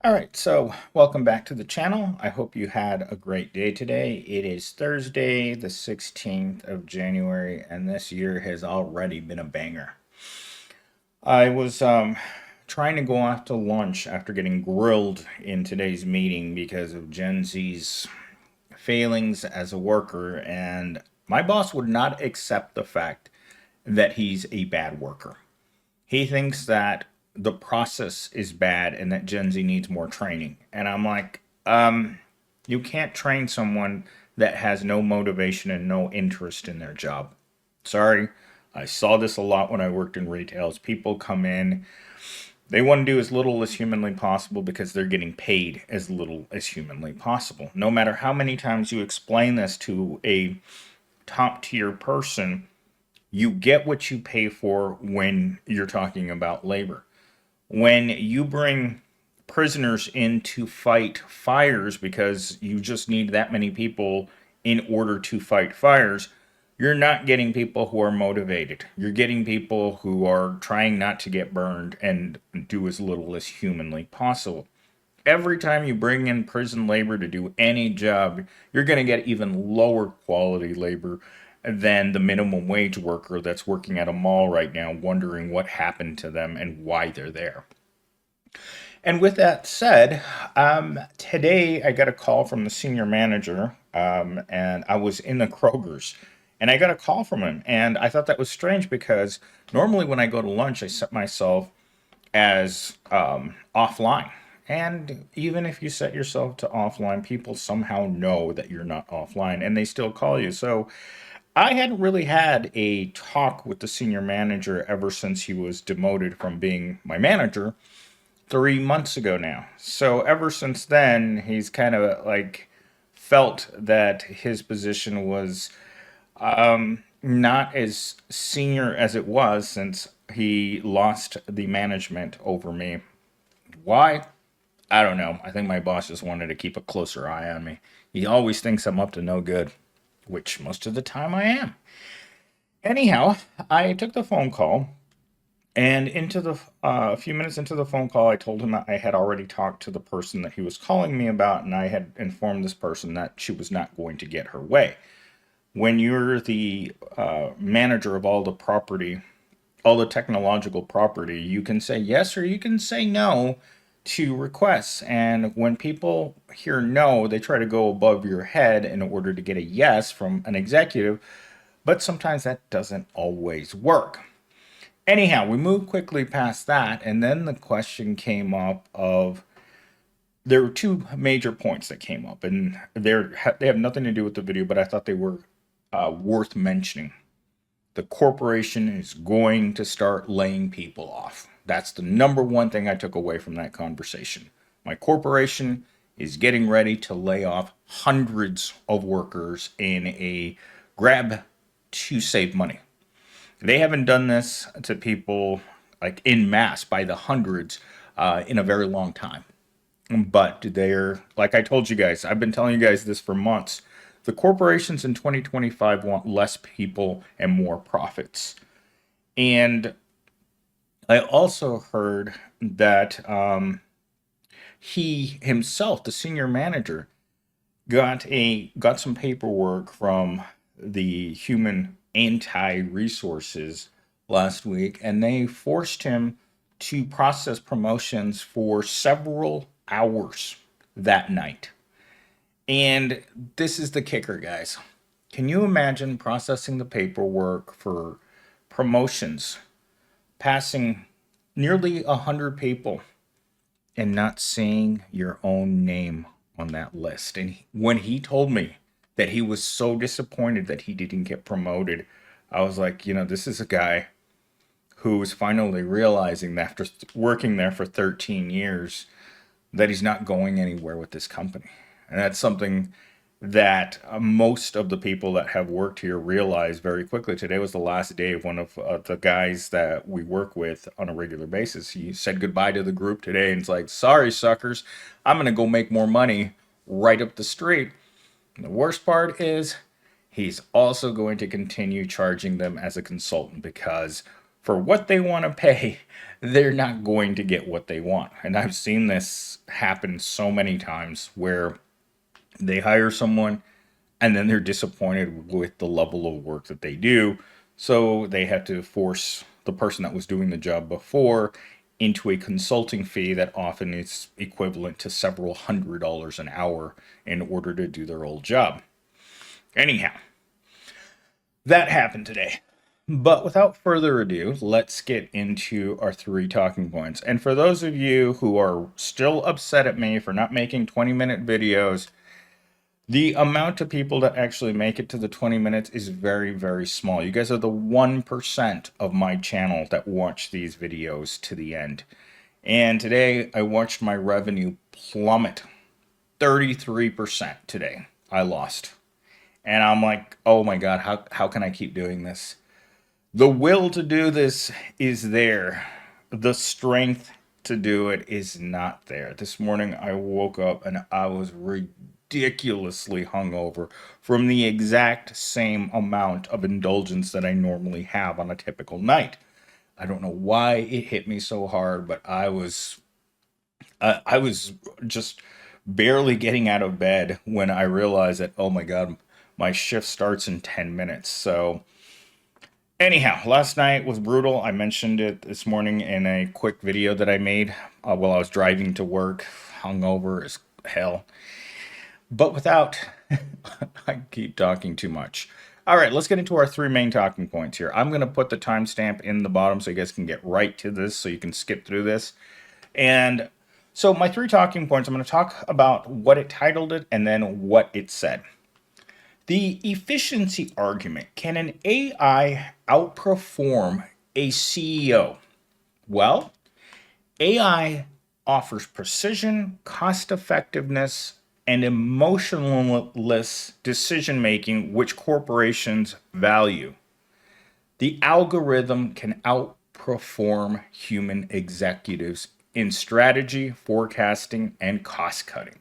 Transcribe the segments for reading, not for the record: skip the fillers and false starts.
All right, so welcome back to the channel. I hope you had a great day today. It is Thursday, the 16th of January, and this year has already been a banger. I was trying to go out to lunch after getting grilled in today's meeting because of Gen Z's failings as a worker, and my boss would not accept the fact that he's a bad worker. He thinks that the process is bad and that Gen Z needs more training. And I'm like, you can't train someone that has no motivation and no interest in their job. Sorry. I saw this a lot when I worked in retail. As people come in, they want to do as little as humanly possible because they're getting paid as little as humanly possible. No matter how many times you explain this to a top tier person, you get what you pay for when you're talking about labor. When you bring prisoners in to fight fires because you just need that many people in order to fight fires, you're not getting people who are motivated. You're getting people who are trying not to get burned and do as little as humanly possible. Every time you bring in prison labor to do any job, you're going to get even lower quality labor than the minimum wage worker that's working at a mall right now, wondering what happened to them and why they're there. And with that said, today I got a call from the senior manager, and I was in the Kroger's, and I got a call from him, and I thought that was strange because normally when I go to lunch, I set myself as offline. And even if you set yourself to offline, people somehow know that you're not offline and they still call you. So I hadn't really had a talk with the senior manager ever since he was demoted from being my manager 3 months ago now. So ever since then, he's kind of like felt that his position was not as senior as it was since he lost the management over me. Why? I don't know. I think my boss just wanted to keep a closer eye on me. He always thinks I'm up to no good, which most of the time I am. Anyhow, I took the phone call, and a few minutes into the phone call, I told him that I had already talked to the person that he was calling me about, and I had informed this person that she was not going to get her way. When you're the manager of all the property, all the technological property, you can say yes or you can say no to requests. And when people hear no, they try to go above your head in order to get a yes from an executive, but sometimes that doesn't always work. Anyhow, we moved quickly past that, and then the question came up of there were two major points that came up, and they have nothing to do with the video, but I thought they were worth mentioning. The corporation is going to start laying people off. That's the number one thing I took away from that conversation. My corporation is getting ready to lay off hundreds of workers in a grab to save money. They haven't done this to people like in mass by the hundreds in a very long time. But they're, like I told you guys, I've been telling you guys this for months. The corporations in 2025 want less people and more profits. And I also heard that he himself, the senior manager, got some paperwork from the human anti-resources last week, and they forced him to process promotions for several hours that night. And this is the kicker, guys. Can you imagine processing the paperwork for promotions, passing nearly 100 people, and not seeing your own name on that list? And when he told me that he was so disappointed that he didn't get promoted, I was like, this is a guy who is finally realizing that after working there for 13 years, that he's not going anywhere with this company. And that's something that most of the people that have worked here realize very quickly. Today was the last day of one of the guys that we work with on a regular basis. He said goodbye to the group today, and it's like, sorry, suckers, I'm going to go make more money right up the street. And the worst part is he's also going to continue charging them as a consultant because for what they want to pay, they're not going to get what they want. And I've seen this happen so many times where they hire someone and then they're disappointed with the level of work that they do. So they have to force the person that was doing the job before into a consulting fee that often is equivalent to several $100s an hour in order to do their old job. Anyhow, that happened today. But without further ado, let's get into our three talking points. And for those of you who are still upset at me for not making 20-minute videos, the amount of people that actually make it to the 20 minutes is very, very small. You guys are the 1% of my channel that watch these videos to the end. And today I watched my revenue plummet 33% today. I lost. And I'm like, oh my God, how can I keep doing this? The will to do this is there. The strength to do it is not there. This morning I woke up and I was ridiculously hungover from the exact same amount of indulgence that I normally have on a typical night. I don't know why it hit me so hard, but I was just barely getting out of bed when I realized that, oh my God, my shift starts in 10 minutes. So anyhow, last night was brutal. I mentioned it this morning in a quick video that I made while I was driving to work, hungover as hell. But without, I keep talking too much. All right, let's get into our three main talking points here. I'm going to put the timestamp in the bottom so you guys can get right to this, so you can skip through this. And so my three talking points, I'm going to talk about what it titled it and then what it said. The efficiency argument. Can an AI outperform a CEO? Well, AI offers precision, cost effectiveness, and emotionless decision making, which corporations value. The algorithm can outperform human executives in strategy, forecasting, and cost cutting.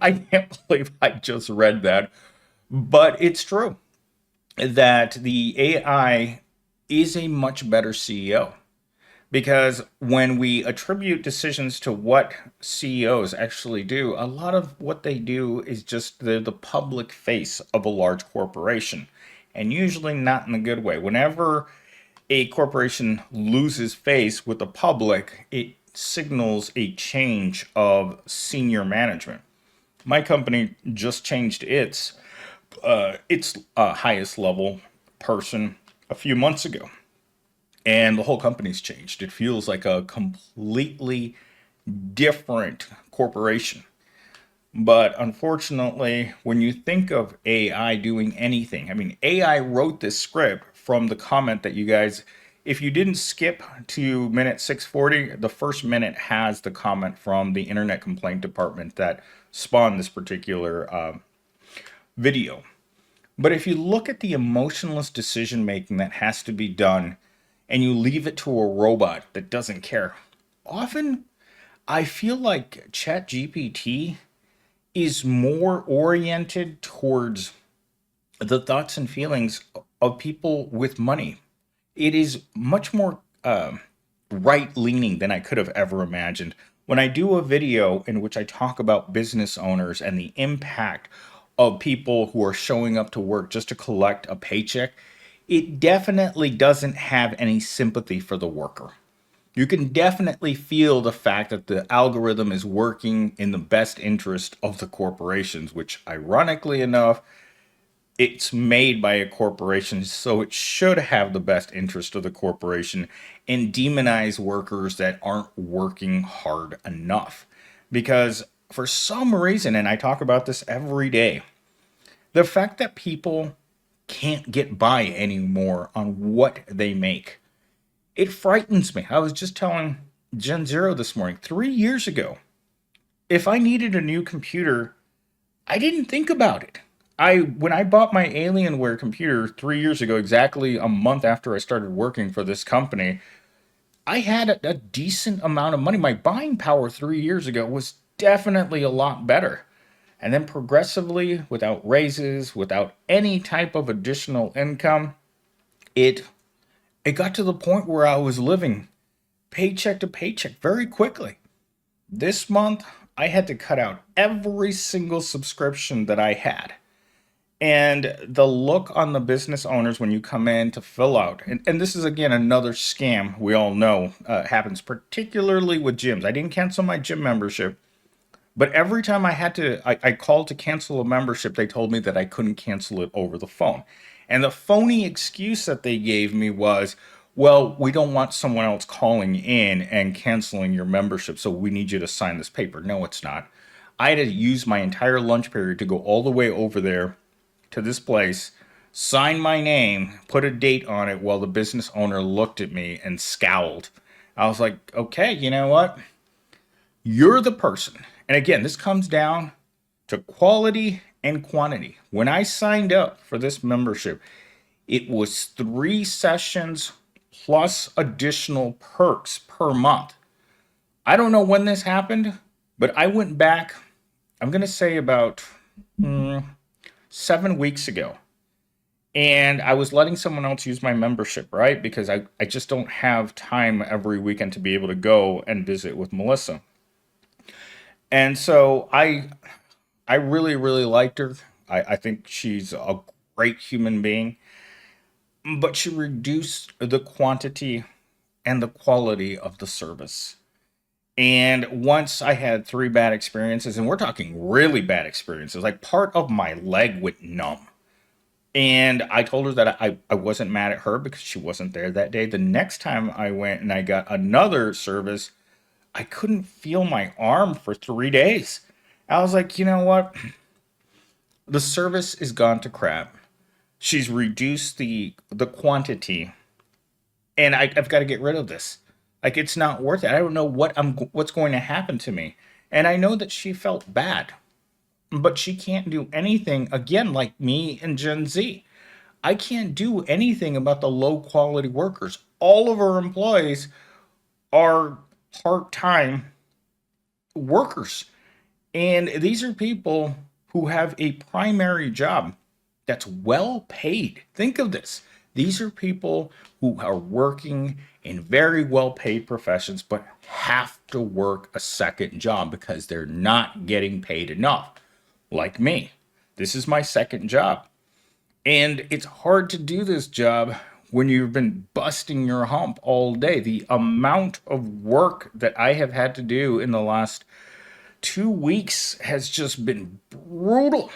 I can't believe I just read that, but it's true that the AI is a much better CEO. Because when we attribute decisions to what CEOs actually do, a lot of what they do is just the public face of a large corporation, and usually not in a good way. Whenever a corporation loses face with the public, it signals a change of senior management. My company just changed its highest level person a few months ago, and the whole company's changed. It feels like a completely different corporation. But unfortunately, when you think of AI doing anything, I mean, AI wrote this script from the comment that you guys, if you didn't skip to minute 640, the first minute has the comment from the Internet Complaint Department that spawned this particular video. But if you look at the emotionless decision making that has to be done and you leave it to a robot that doesn't care, often I feel like ChatGPT is more oriented towards the thoughts and feelings of people with money. It is much more right leaning than I could have ever imagined. When I do a video in which I talk about business owners and the impact of people who are showing up to work just to collect a paycheck, it definitely doesn't have any sympathy for the worker. You can definitely feel the fact that the algorithm is working in the best interest of the corporations, which ironically enough, it's made by a corporation, so it should have the best interest of the corporation and demonize workers that aren't working hard enough. Because for some reason, and I talk about this every day, the fact that people can't get by anymore on what they make, it frightens me. I was just telling Gen Zero this morning, 3 years ago, if I needed a new computer, I didn't think about it. When I bought my Alienware computer 3 years ago, exactly a month after I started working for this company, I had a decent amount of money. My buying power 3 years ago was definitely a lot better. And then progressively, without raises, without any type of additional income, it It got to the point where I was living paycheck to paycheck very quickly. This month, I had to cut out every single subscription that I had. And the look on the business owners when you come in to fill out, and this is again another scam we all know happens particularly with gyms. I didn't cancel my gym membership, but every time I called to cancel a membership, they told me that I couldn't cancel it over the phone. And the phony excuse that they gave me was, well, we don't want someone else calling in and canceling your membership, so we need you to sign this paper. No, it's not. I had to use my entire lunch period to go all the way over there to this place, sign my name, put a date on it while the business owner looked at me and scowled. I was like, okay, you know what? You're the person. And again, this comes down to quality and quantity. When I signed up for this membership, it was 3 sessions plus additional perks per month. I don't know when this happened, but I went back, I'm going to say about 7 weeks ago. And I was letting someone else use my membership, right? Because I just don't have time every weekend to be able to go and visit with Melissa. And so I really, really liked her. I think she's a great human being, but she reduced the quantity and the quality of the service. And once I had 3 bad experiences, and we're talking really bad experiences, like part of my leg went numb. And I told her that I wasn't mad at her because she wasn't there that day. The next time I went and I got another service, I couldn't feel my arm for 3 days. I was like, you know what? The service is gone to crap. She's reduced the quantity, and I've got to get rid of this. Like it's not worth it. I don't know what's going to happen to me, and I know that she felt bad, but she can't do anything again. Like me and Gen Z, I can't do anything about the low quality workers. All of our employees are part time workers. And these are people who have a primary job that's well paid. Think of this. These are people who are working in very well paid professions, but have to work a second job because they're not getting paid enough. Like me, this is my second job. And it's hard to do this job when you've been busting your hump all day. The amount of work that I have had to do in the last 2 weeks has just been brutal.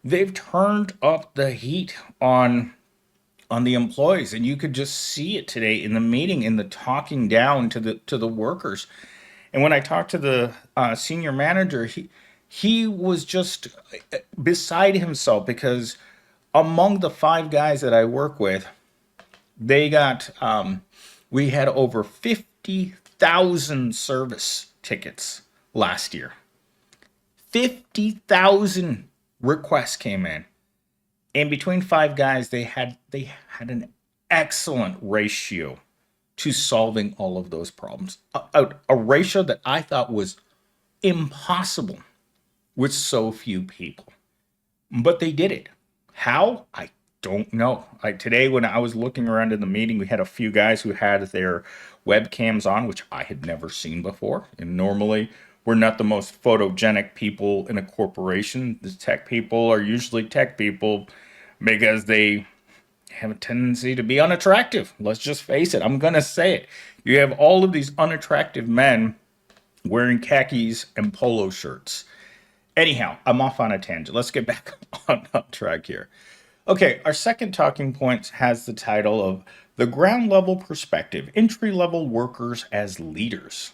They've turned up the heat on the employees, and you could just see it today in the meeting, in the talking down to the workers. And when I talked to the senior manager, he was just beside himself because among the 5 guys that I work with, they got we had over 50,000 service tickets last year. 50,000 requests came in. And between 5 guys, they had an excellent ratio to solving all of those problems. A ratio that I thought was impossible with so few people. But they did it. How? I don't know. Like today, when I was looking around in the meeting, we had a few guys who had their webcams on, which I had never seen before. And normally, we're not the most photogenic people in a corporation. The tech people are usually tech people because they have a tendency to be unattractive. Let's just face it. I'm going to say it. You have all of these unattractive men wearing khakis and polo shirts. Anyhow, I'm off on a tangent. Let's get back on track here. Okay, our second talking point has the title of The Ground Level Perspective, Entry Level Workers as Leaders.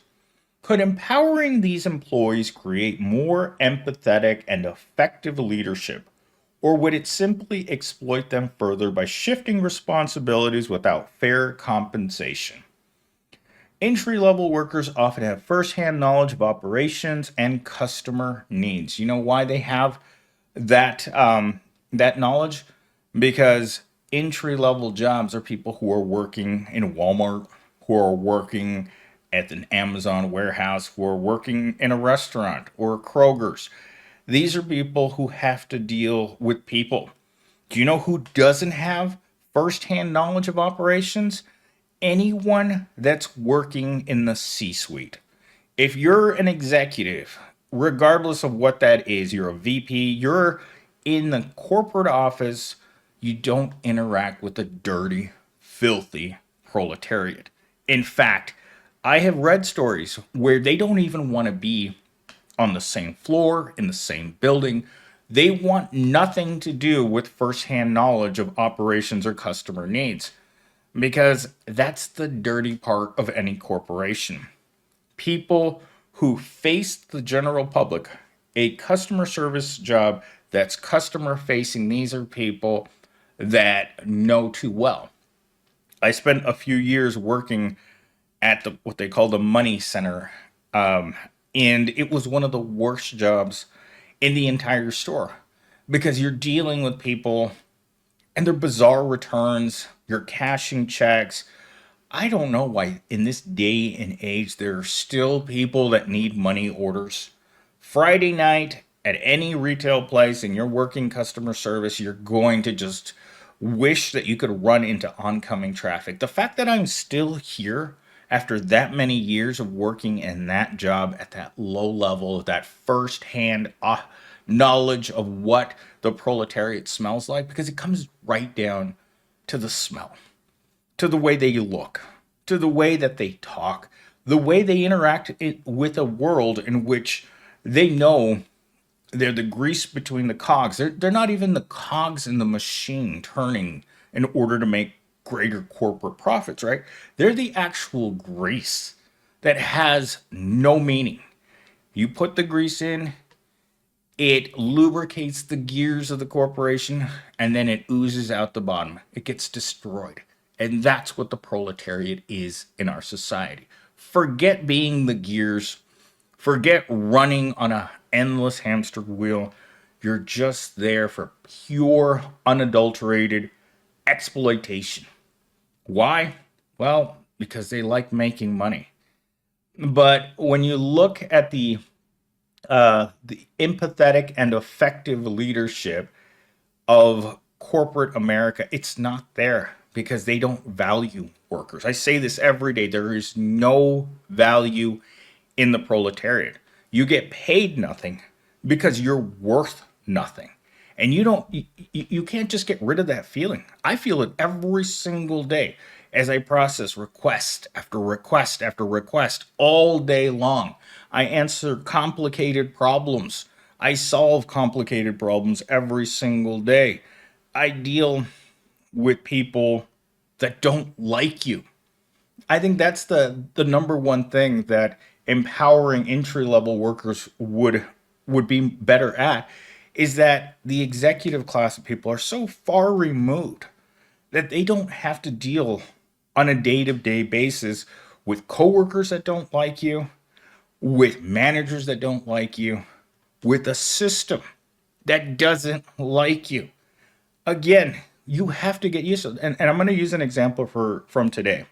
Could empowering these employees create more empathetic and effective leadership, or would it simply exploit them further by shifting responsibilities without fair compensation? Entry level workers often have firsthand knowledge of operations and customer needs. You know why they have that knowledge? Because entry level jobs are people who are working in Walmart, who are working at an Amazon warehouse, who are working in a restaurant or Kroger's. These are people who have to deal with people. Do you know who doesn't have firsthand knowledge of operations? anyone that's working in the C-suite. If you're an executive, regardless of what that is, you're a VP, you're in the corporate office, you don't interact with the dirty, filthy proletariat. In fact, I have read stories where they don't even want to be on the same floor, in the same building. They want nothing to do with firsthand knowledge of operations or customer needs because that's the dirty part of any corporation. People who face the general public, a customer service job that's customer facing, these are people that know too well. I spent a few years working at the what they call the money center, and it was one of the worst jobs in the entire store because you're dealing with people and their bizarre returns, you're cashing checks. I don't know why in this day and age there are still people that need money orders. Friday night at any retail place and you're working customer service, you're going to just wish that you could run into oncoming traffic. The fact that I'm still here after that many years of working in that job at that low level, that first hand knowledge of what the proletariat smells like, because it comes right down to the smell, to the way they look, to the way that they talk, the way they interact with a world in which they know they're the grease between the cogs. They're not even the cogs in the machine turning in order to make greater corporate profits, right? They're the actual grease that has no meaning. You put the grease in, it lubricates the gears of the corporation, and then it oozes out the bottom. It gets destroyed. And that's what the proletariat is in our society. Forget being the gears. Forget running on a endless hamster wheel. You're just there for pure, unadulterated exploitation. Why? Well, because they like making money. But when you look at the empathetic and effective leadership of corporate America, it's not there because they don't value workers. I say this every day. There is no value in the proletariat. You get paid nothing because you're worth nothing. And you can't just get rid of that feeling. I feel it every single day as I process request after request after request all day long. I answer complicated problems. I solve complicated problems every single day. I deal with people that don't like you. I think that's the number one thing that empowering entry level workers would be better at is that the executive class of people are so far removed that they don't have to deal on a day-to-day basis with coworkers that don't like you, with managers that don't like you, with a system that doesn't like you. Again, you have to get used to it. And I'm going to use an example from today.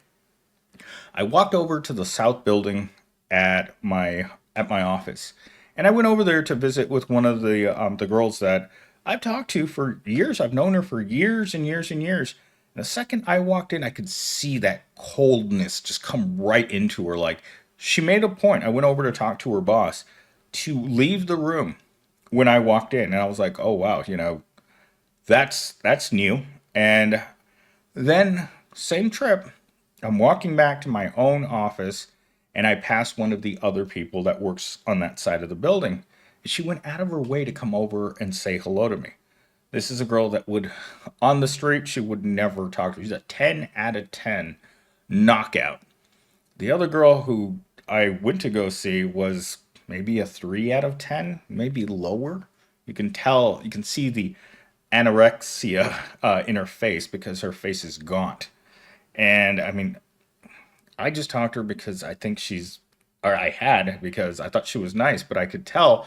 I walked over to the south building at my office, and I went over there to visit with one of the girls that I've talked to for years. I've known her for years and years and years. And the second I walked in, I could see that coldness just come right into her. Like she made a point. I went over to talk to her boss to leave the room when I walked in, and I was like, "Oh wow, that's new." And then same trip, I'm walking back to my own office and I passed one of the other people that works on that side of the building. She went out of her way to come over and say hello to me. This is a girl that would, on the street, she would never talk to. She's a 10 out of 10 knockout. The other girl who I went to go see was maybe a 3 out of 10, maybe lower. You can tell, you can see the anorexia in her face because her face is gaunt. And I mean, I just talked to her because I think or I had because I thought she was nice, but I could tell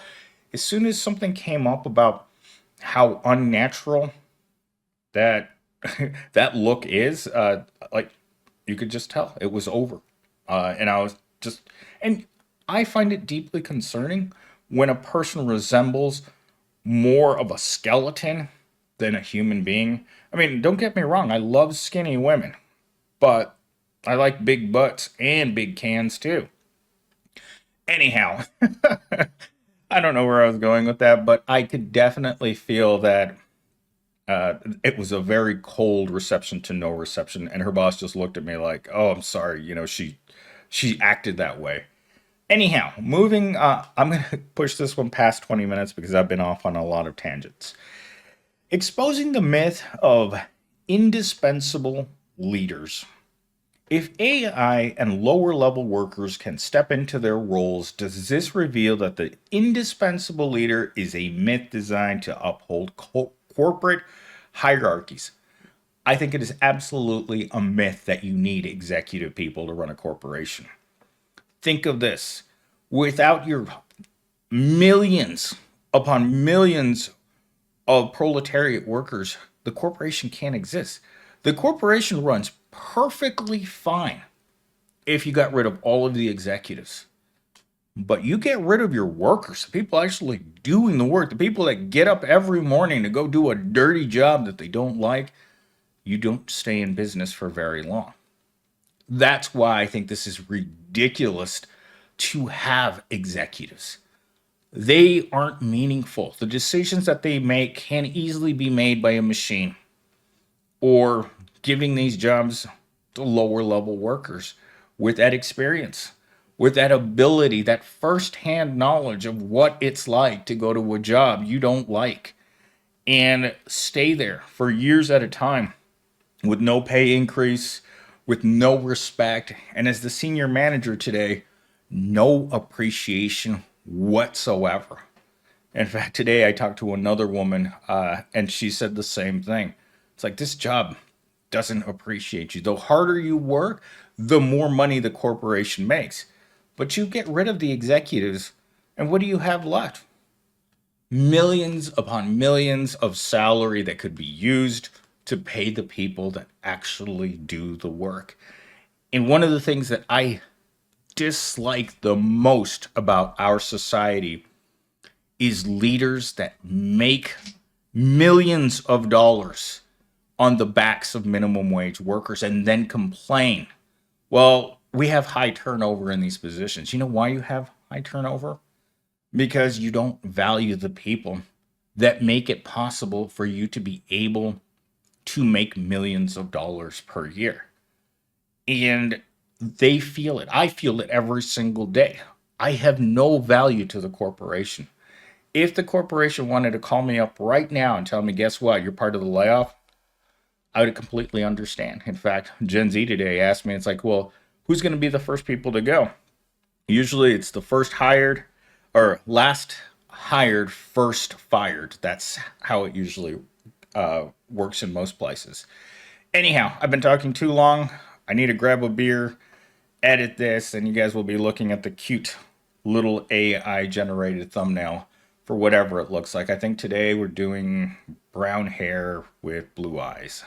as soon as something came up about how unnatural that that look is, like you could just tell it was over. And I was just, and I find it deeply concerning when a person resembles more of a skeleton than a human being. I mean, don't get me wrong, I love skinny women, but I like big butts and big cans too. Anyhow, I don't know where I was going with that, but I could definitely feel that it was a very cold reception to no reception, and her boss just looked at me like, "Oh, I'm sorry, she acted that way." Anyhow, moving. I'm gonna push this one past 20 minutes because I've been off on a lot of tangents. Exposing the myth of indispensable leaders. If AI and lower level workers can step into their roles, does this reveal that the indispensable leader is a myth designed to uphold corporate hierarchies? I think it is absolutely a myth that you need executive people to run a corporation. Think of this: without your millions upon millions of proletariat workers, the corporation can't exist. The corporation runs perfectly fine if you got rid of all of the executives. But you get rid of your workers, the people actually doing the work, the people that get up every morning to go do a dirty job that they don't like, you don't stay in business for very long. That's why I think this is ridiculous to have executives. They aren't meaningful. The decisions that they make can easily be made by a machine, or giving these jobs to lower level workers with that experience, with that ability, that firsthand knowledge of what it's like to go to a job you don't like and stay there for years at a time with no pay increase, with no respect, and as the senior manager today, no appreciation whatsoever. In fact, today I talked to another woman, and she said the same thing. It's like, this job doesn't appreciate you. The harder you work, the more money the corporation makes. But you get rid of the executives, and what do you have left? Millions upon millions of salary that could be used to pay the people that actually do the work. And one of the things that I dislike the most about our society is leaders that make millions of dollars on the backs of minimum wage workers and then complain. Well, we have high turnover in these positions. You know why you have high turnover? Because you don't value the people that make it possible for you to be able to make millions of dollars per year. And they feel it. I feel it every single day. I have no value to the corporation. If the corporation wanted to call me up right now and tell me, guess what, you're part of the layoff, I would completely understand. In fact, Gen Z today asked me, it's like, well, who's going to be the first people to go? Usually it's the first hired or last hired, first fired. That's how it usually works in most places. Anyhow, I've been talking too long. I need to grab a beer, edit this, and you guys will be looking at the cute little AI generated thumbnail for whatever it looks like. I think today we're doing brown hair with blue eyes.